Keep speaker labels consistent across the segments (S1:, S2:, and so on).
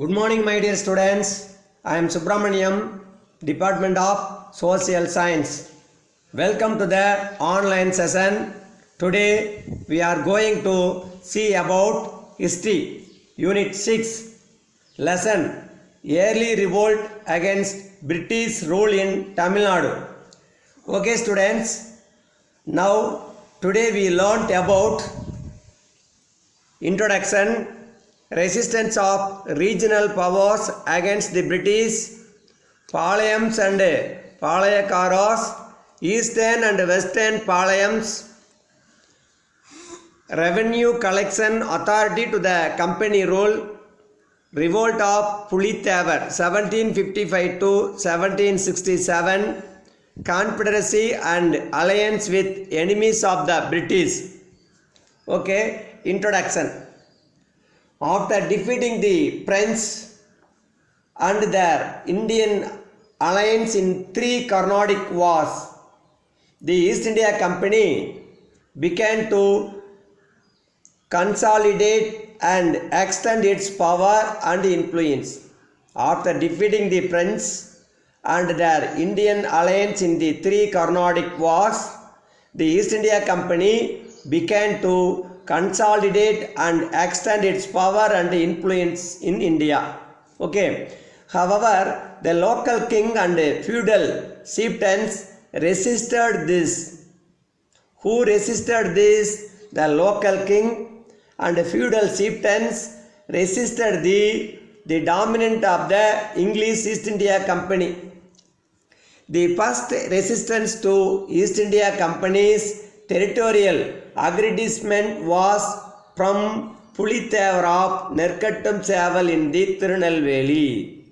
S1: Good morning, my dear students. I am Subramaniam, Department of Social Science. Welcome to the online session. Today we are going to see about History, Unit 6, Lesson Early Revolt Against British Rule in Tamil Nadu. Okay, students. Now, today we learnt about Introduction, resistance of regional powers against the British, Palayams and Palayakaras, Eastern and Western Palayams, revenue collection authority to the company rule, revolt of Pulithevar 1755 to 1767, confederacy and alliance with enemies of the British. Okay, introduction. After defeating the French and their Indian alliance in 3 Carnatic wars, the East India Company began to consolidate and extend its power and influence. After defeating the French and their Indian alliance in the 3 Carnatic wars, the East India Company began to consolidate and extend its power and influence in India. Okay. However, the local king and feudal chieftains resisted this. Who resisted this? The local king and feudal chieftains resisted the dominant of the English East India Company. The first resistance to East India Company's territorial aggrandizement was from Pulithevar of Nerkattum Seval in the Tirunelveli.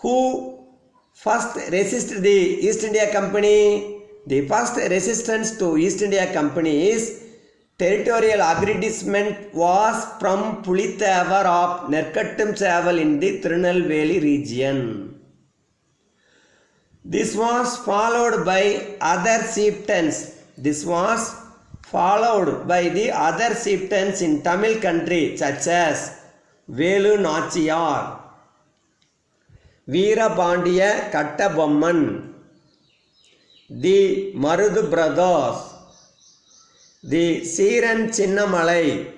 S1: Who first resisted the East India Company? The first resistance to East India Company's territorial aggrandizement was from Pulithevar of Nerkattum Seval in the Tirunelveli region. This was followed by other chieftains. This was followed by the other chieftains in Tamil country such as Velu Nachiyar, Veerapandiya Kattabomman, the Marudu brothers, the Seeran Chinnamalai,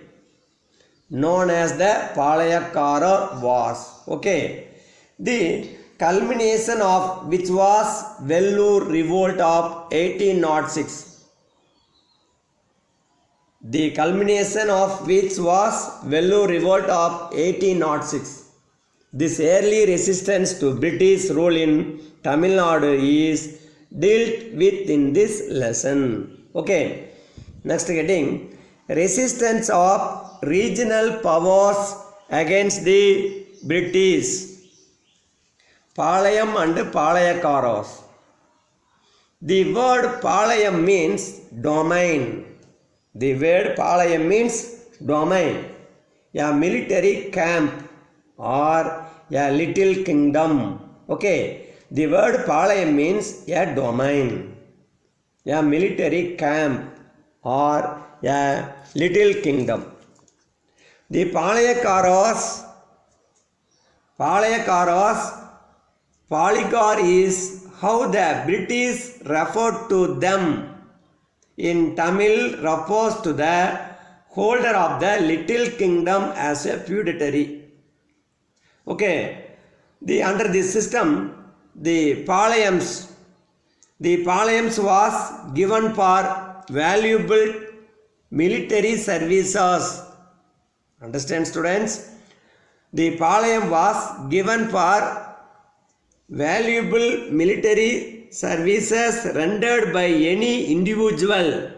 S1: known as the Palayakara Wars. Okay. The culmination of which was Vellore Revolt of 1806. The culmination of which was Vellore Revolt of 1806. This early resistance to British rule in Tamil Nadu is dealt with in this lesson. Okay. Next heading, resistance of regional powers against the British. Palayam and Palayakaras. The word Palayam means domain. The word Palayam means domain, a military camp or a little kingdom. Okay, the word Palayam means a domain, a military camp or a little kingdom. The Palayakaras, Paligar is how the British referred to them. In Tamil, refers to the holder of the little kingdom as a feudatory. Okay, under this system, the Palayams was given for valuable military services. Understand, students? The Palayam was given for valuable military services rendered by any individual.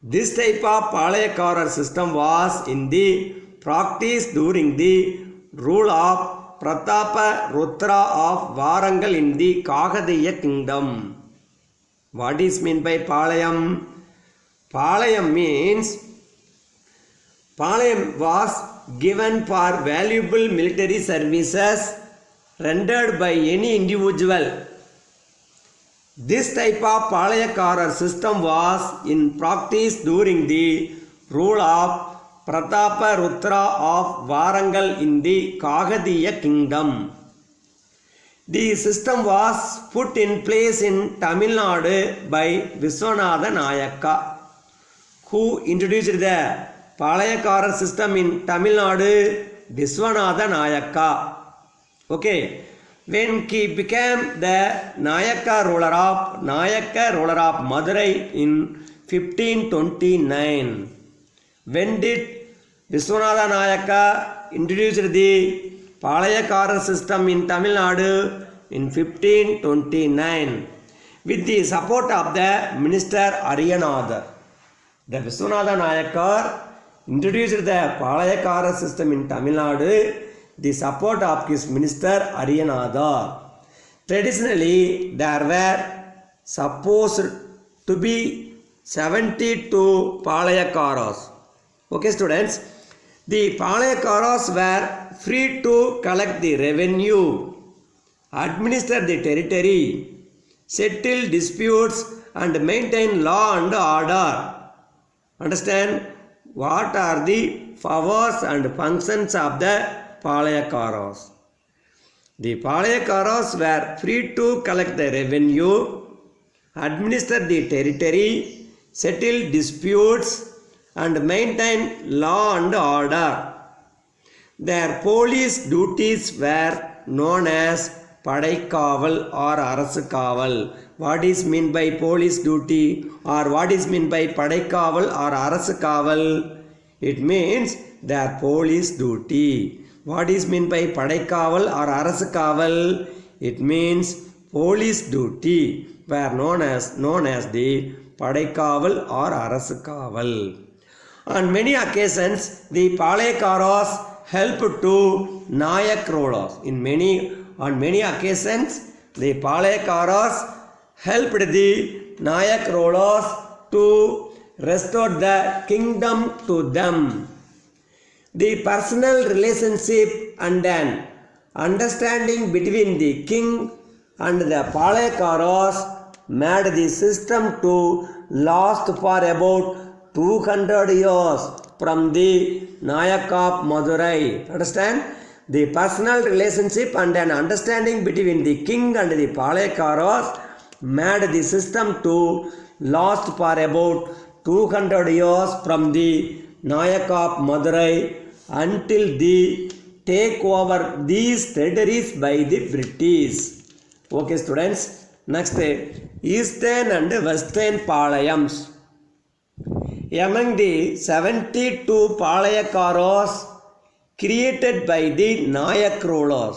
S1: This type of Palayakara system was in the practice during the rule of Pratapa Rudra of Varangal in the Kakadiya kingdom. What is meant by Palayam? Palayam means Palayam was given for valuable military services rendered by any individual. This type of Palayakara system was in practice during the rule of Pratapa Rutra of Warangal in the Kakatiya kingdom. The system was put in place in Tamil Nadu by Viswanatha Nayaka, who introduced the Palayakara system in Tamil Nadu. Viswanatha Nayaka. Okay, when he became the Nayaka ruler of Madurai in 1529. When did Viswanatha Nayaka introduce the Palayakara system in Tamil Nadu? In 1529, with the support of the minister Ariyanadar. The Viswanatha Nayaka introduced the Palayakara system in Tamil Nadu, the support of his minister Ariyanadar. Traditionally, there were supposed to be 72 Palayakaras. Okay, students, the Palayakaras were free to collect the revenue, administer the territory, settle disputes, and maintain law and order. Understand what are the powers and functions of the Palayakaras? The Palayakaras were free to collect the revenue, administer the territory, settle disputes, and maintain law and order. Their police duties were known as Padaikaval or Arasukaval. What is meant by police duty, or what is meant by Padaikaval or Arasukaval? It means their police duty. What is meant by Padaikaval or Arasukaval? It means police duty were known as the Padaikaval or Arasukaval. On many occasions, the Palayakaras helped to Nayak rulers. On many occasions, the Palayakaras helped the Nayak rulers to restore the kingdom to them. The personal relationship and an understanding between the king and the Palayakaras made the system to last for about 200 years from the Nayak of Madurai. Understand? The personal relationship and an understanding between the king and the Palayakaras made the system to last for about 200 years from the Nayak of Madurai until the take over these territories by the British. Okay, students. Next, Eastern and Western Palayams. Among the 72 Palayakaras created by the Nayak rulers,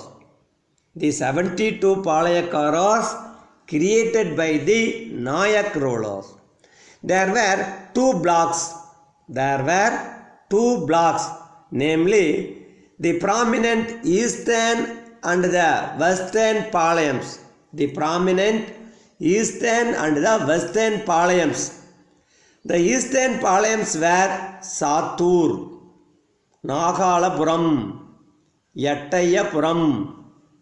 S1: the 72 Palayakaras created by the Nayak rulers, there were two blocks, namely the prominent Eastern and the Western Palayams. The prominent Eastern and the Western Palayams. The Eastern Palayams were Sattur, Nagalapuram, Yattayapuram,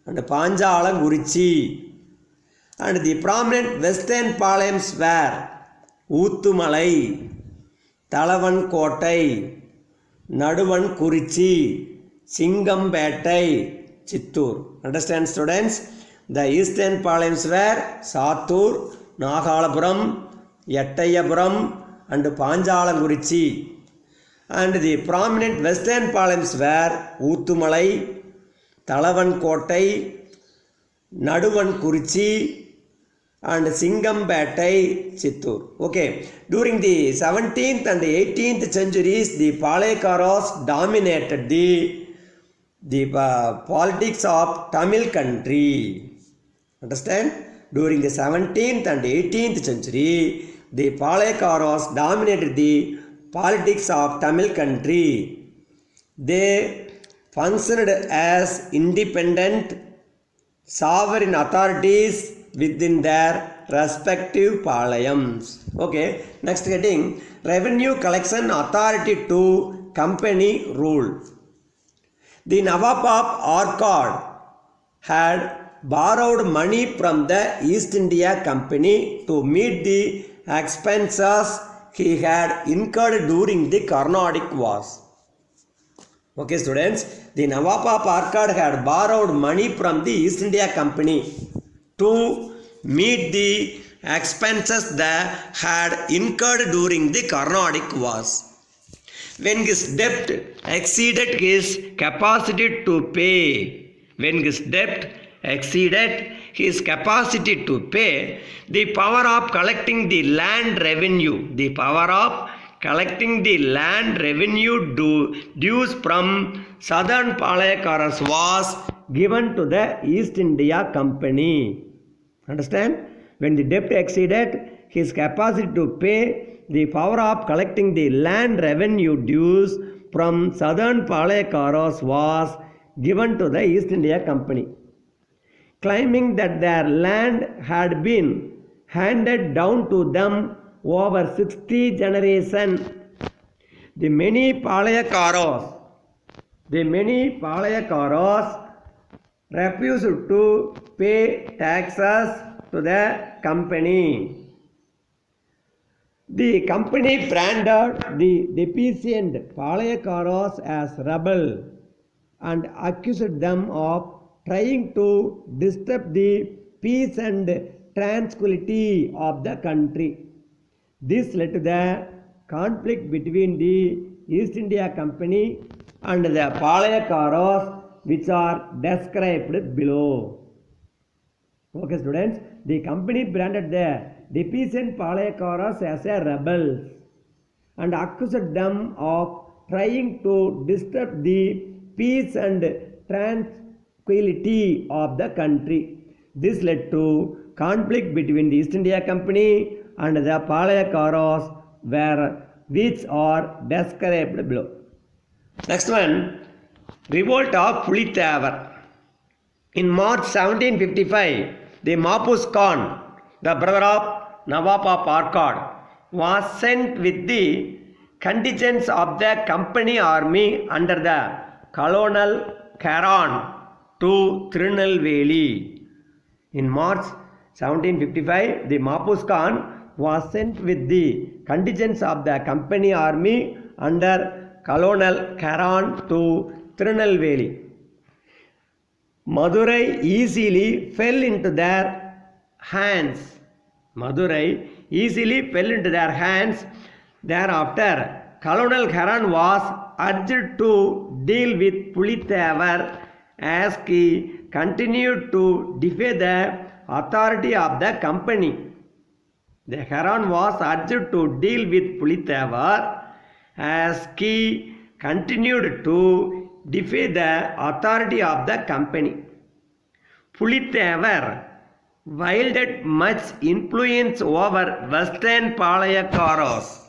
S1: and Panjalagurichi. And the prominent Western Palayams were Uttumalai, Talavankotai, Naduvankurichi, Singambetai, Chittur. Understand, students? The Eastern Palayams were Sattur, Nagalapuram, Yattayapuram, and Panjalagurichi. And the prominent Western Palayams were Uttumalai, Talavankotai, Naduvankurichi, and Singambetai, Chittur. Okay. During the 17th and 18th centuries, the Palayakaras dominated the politics of Tamil country. Understand? During the 17th and 18th century, the Palayakaras dominated the politics of Tamil country. They functioned as independent sovereign authorities within their respective Palayams. Okay, next heading, revenue collection authority to company rule. The Nawab of Arcot had borrowed money from the East India Company to meet the expenses he had incurred during the Carnatic Wars. Okay students, the Nawab of Arcot had borrowed money from the East India Company to meet the expenses they had incurred during the Carnatic Wars. When his debt exceeded his capacity to pay, the power of collecting the land revenue, dues from southern Palayakaras was given to the East India Company. Understand? When the debt exceeded his capacity to pay, the power of collecting the land revenue dues from southern Palayakaras was given to the East India Company. Claiming that their land had been handed down to them over 60 generations, the many Palayakaras refused to pay taxes to the company. The company branded the deficient Palayakaras as rebels and accused them of trying to disturb the peace and tranquility of the country. This led to the conflict between the East India Company and the Palayakaras, which are described below. Okay students, the company branded the deficient Palayakaras as a rebels and accused them of trying to disturb the peace and tranquility of the country. This led to conflict between the East India Company and the Palayakaras, which are described below. Next one, revolt of Pulithevar. In March 1755, the Mapus Khan, the brother of Nawab of Arcot, was sent with the contingents of the company army under the Colonel Caron to Tirunelveli. In March 1755, the Mapus Khan was sent with the contingents of the company army under Colonel Caron to Tirunelveli. Madurai easily fell into their hands. Thereafter, Colonel Caron was urged to deal with Pulithevar as he continued to defy the authority of the company. The Caron was urged to deal with Pulithevar as he continued to defy the authority of the company. Pulithevar wielded much influence over Western Palayakaras.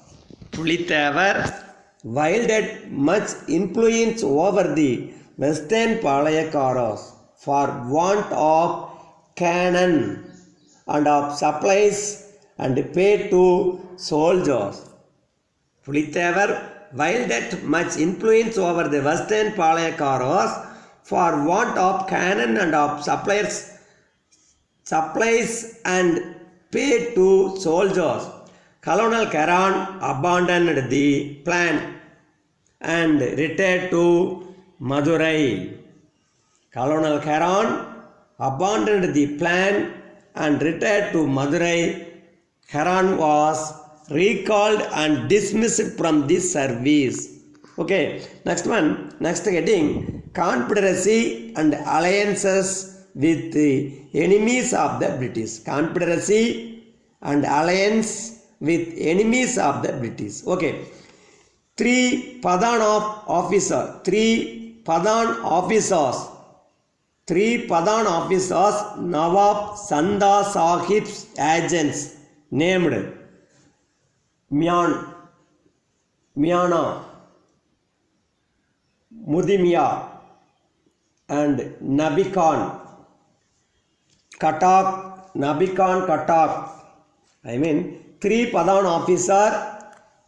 S1: For want of cannon and of supplies and pay to soldiers. Pulithevar wielded much influence over the Western Palayakaras for want of cannon and of supplies and pay to soldiers. Colonel Caron abandoned the plan and retired to Madurai. Caron was recalled and dismissed from this service. Okay, next heading, Confederacy and alliances with the enemies of the British. Confederacy and alliance with enemies of the British. Okay, three Padan officers, Nawab Sanda Sahib's agents named Miana, Mudimia and Nabikan Katak. Three Padan officer,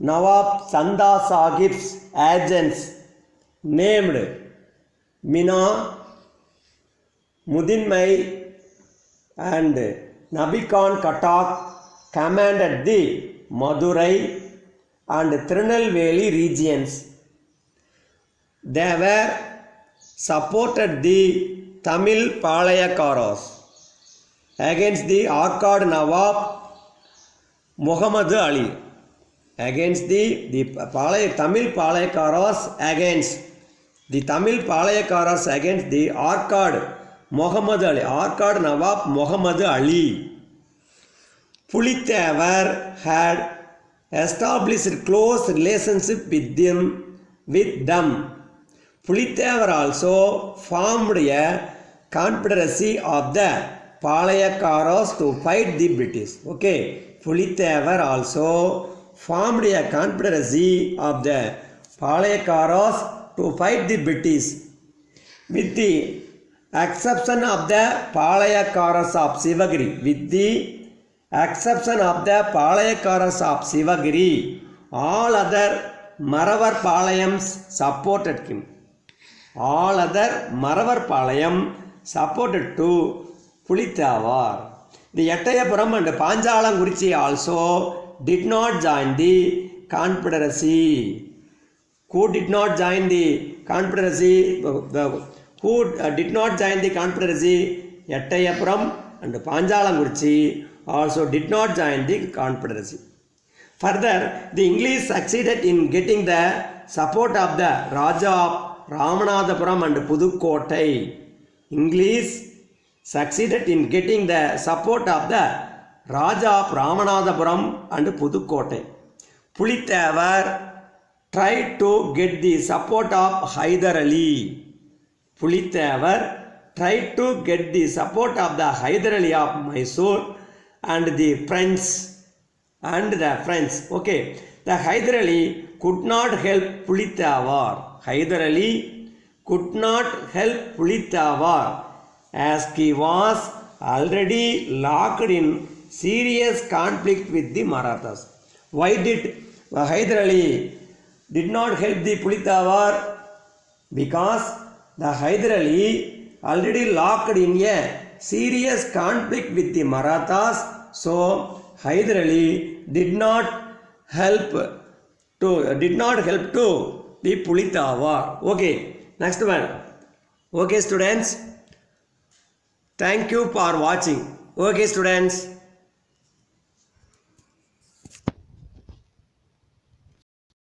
S1: Nawab Sanda Sahib's agents named Mina, Mudinmai and Nabikan Katak commanded the Madurai and Tirunelveli regions. they were supported the Tamil Palayakaras against the Akkad Nawab Muhammad Ali. Against the Tamil Palayakaras against the Tamil Palayakaras against the Akkad Muhammad Ali, Akkad Nawab Muhammad Ali. Pulithevar had established close relationship with them. Pulithevar also formed a confederacy of the Palayakaras to fight the British. Okay, Pulithevar also formed a confederacy of the Palayakaras to fight the British. With the exception of the Palayakaras of Sivagiri, all other Maravar Palayams supported him. All other Maravar Palayam supported to Pulithevar. The Ettayapuram and Panjalangurichi also did not join the confederacy. Who did not join the confederacy? Who did not join the confederacy? Ettayapuram and Panjalangurichi also did not join the confederacy. Further, the English succeeded in getting the support of the Raja of Ramanathapuram and Pudukottai. English succeeded in getting the support of the Raja of Ramanathapuram and Pudukottai. Pulithevar tried to get the support of Hyder Ali. Pulithevar tried to get the support of the Hyder Ali of Mysore and the French. Okay, the Hyder Ali could not help Pulithevar. Hyder Ali could not help Pulithevar as he was already locked in serious conflict with the Marathas. Why did Hyder Ali did not help the Pulithevar? Because the Hyder Ali already locked in a serious conflict with the Marathas, so Hyder Ali did not help to the Pulithevar. Okay, next one. Okay, students. Thank you for watching. Okay, students.